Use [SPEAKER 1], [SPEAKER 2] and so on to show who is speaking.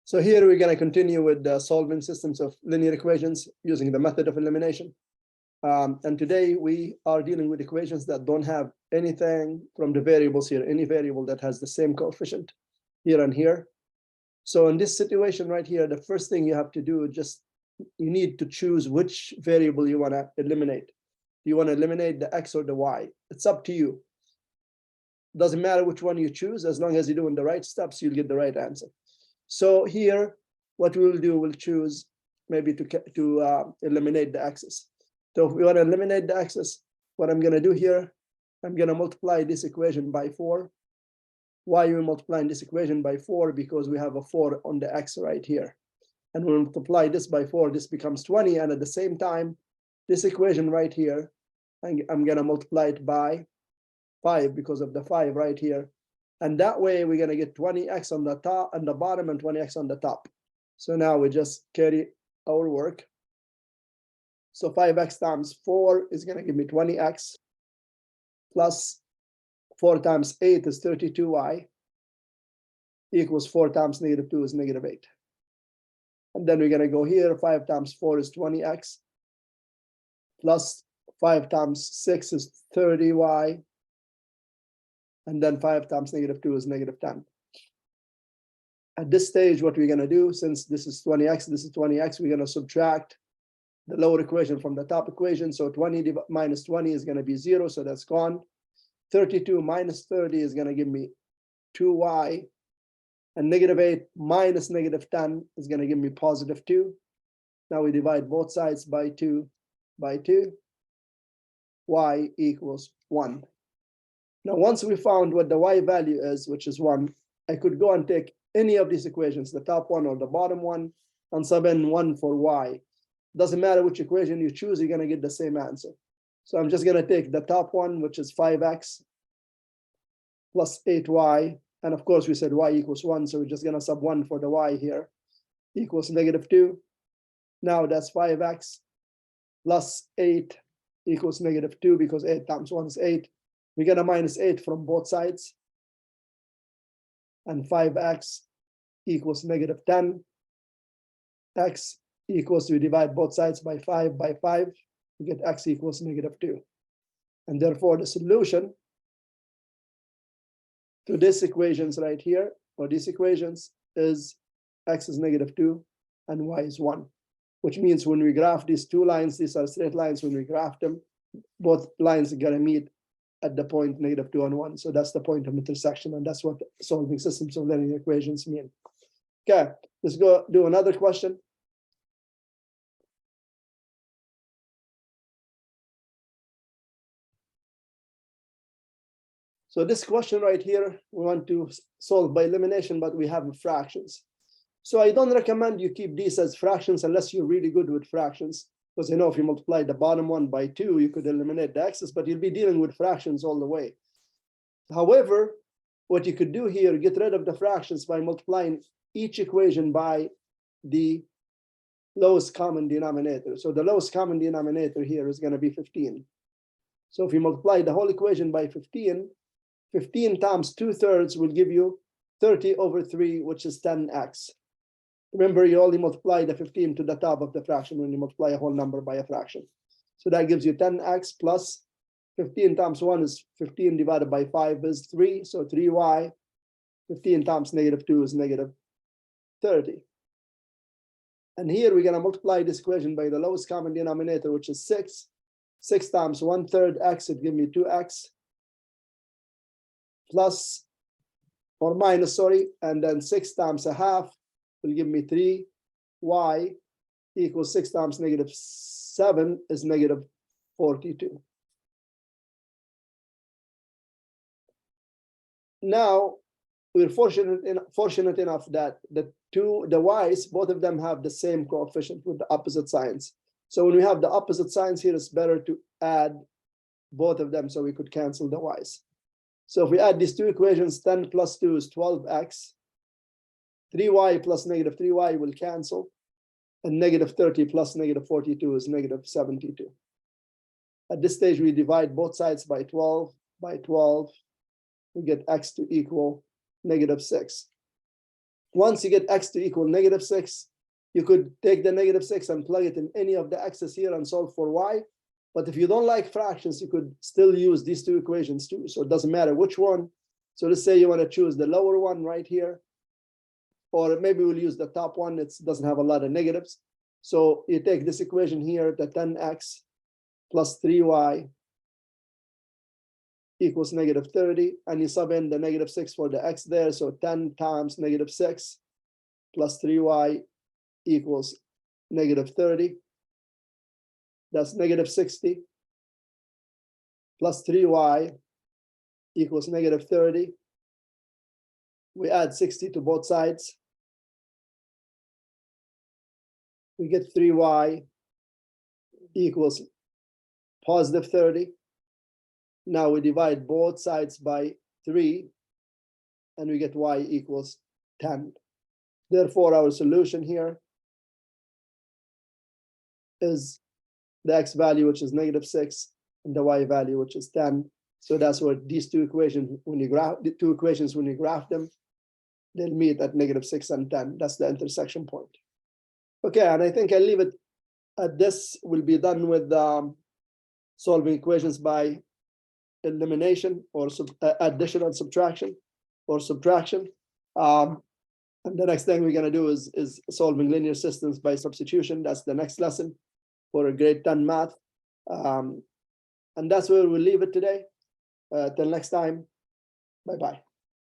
[SPEAKER 1] So here we're going to continue with solving systems of linear equations using the method of elimination. And today we are dealing with equations that don't have anything from the variables here, any variable that has the same coefficient here and here. So in this situation right here, the first thing you have to do is you need to choose which variable you want to eliminate. Do you want to eliminate the x or the y? It's up to you. Doesn't matter which one you choose, as long as you're doing the right steps, you'll get the right answer. So here, what we'll do, we'll choose maybe to eliminate the x's. So if we want to eliminate the x's, what I'm going to do here, I'm going to multiply this equation by 4. Why are we multiplying this equation by 4? Because we have a 4 on the x right here. And when we multiply this by 4, this becomes 20. And at the same time, this equation right here, I'm going to multiply it by 5 because of the 5 right here. And that way we're going to get 20x on the top and the bottom and 20x on the top. So now we just carry our work. So 5x times 4 is going to give me 20x plus 4 times 8 is 32y equals 4 times -2 is -8. And then we're going to go here. 5 times 4 is 20x plus 5 times 6 is 30y. And then 5 times -2 is -10. At this stage, what we're going to do, since this is 20x, this is 20x, we're going to subtract the lower equation from the top equation. So 20 minus 20 is going to be 0, so that's gone. 32 minus 30 is going to give me 2y. And -8 minus -10 is going to give me +2. Now we divide both sides by 2 by 2. Y equals 1. Now, once we found what the y value is, which is 1, I could go and take any of these equations, the top one or the bottom one, and sub in 1 for y. Doesn't matter which equation you choose, you're going to get the same answer. So I'm just going to take the top one, which is 5x plus 8y. And of course, we said y equals 1, so we're just going to sub 1 for the y here, equals -2. Now that's 5x plus 8 equals -2 because 8 times 1 is 8. We're going to minus 8 from both sides. And 5x equals -10. X equals, we divide both sides by 5 by 5. We get x equals -2. And therefore, the solution to these equations right here, or these equations, is x is -2 and y is 1. Which means when we graph these two lines, these are straight lines, when we graph them, both lines are going to meet at the point -2 and 1. So that's the point of intersection, and that's what solving systems of linear equations mean. Okay, let's go do another question. So this question right here, we want to solve by elimination, but we have fractions. So I don't recommend you keep these as fractions unless you're really good with fractions. Because you know, if you multiply the bottom one by 2, you could eliminate the x's, but you'll be dealing with fractions all the way. However, what you could do here, get rid of the fractions by multiplying each equation by the lowest common denominator. So the lowest common denominator here is going to be 15. So if you multiply the whole equation by 15, 15 times 2/3 will give you 30/3, which is 10x. Remember, you only multiply the 15 to the top of the fraction when you multiply a whole number by a fraction. So that gives you 10x plus 15 times 1 is 15 divided by 5 is 3. So 3y. 15 times -2 is -30. And here we're going to multiply this equation by the lowest common denominator, which is 6. 6 times 1/3 x, it gives me 2x. Plus, or minus, sorry. And then 6 times 1/2 will give me 3y equals 6 times -7 is -42. Now, we're fortunate enough that the y's, both of them have the same coefficient with the opposite signs. So when we have the opposite signs here, it's better to add both of them so we could cancel the y's. So if we add these two equations, 10 plus 2 is 12x. 3y plus -3y will cancel, and -30 plus -42 is -72. At this stage, we divide both sides by 12. By 12, we get x to equal -6. once you get x to equal -6, you could take the -6 and plug it in any of the x's here and solve for y. But if you don't like fractions, you could still use these two equations too. So it doesn't matter which one. So let's say you want to choose the lower one right here, or maybe we'll use the top one. It doesn't have a lot of negatives. So you take this equation here, the 10x plus 3y equals -30, and you sub in the -6 for the x there. So 10 times -6 plus 3y equals -30. That's -60 plus 3y equals -30. We add 60 to both sides. We get 3y equals +30. Now we divide both sides by 3, and we get y equals 10. Therefore, our solution here is the x value, which is -6, and the y value, which is 10. So that's what these two equations, when you graph them, they'll meet at -6 and 10. That's the intersection point. Okay, and I think I'll leave it at this. We'll be done with solving equations by elimination or addition and subtraction, or subtraction. And the next thing we're going to do is solving linear systems by substitution. That's the next lesson for a grade 10 math. And that's where we'll leave it today. Till next time, bye-bye.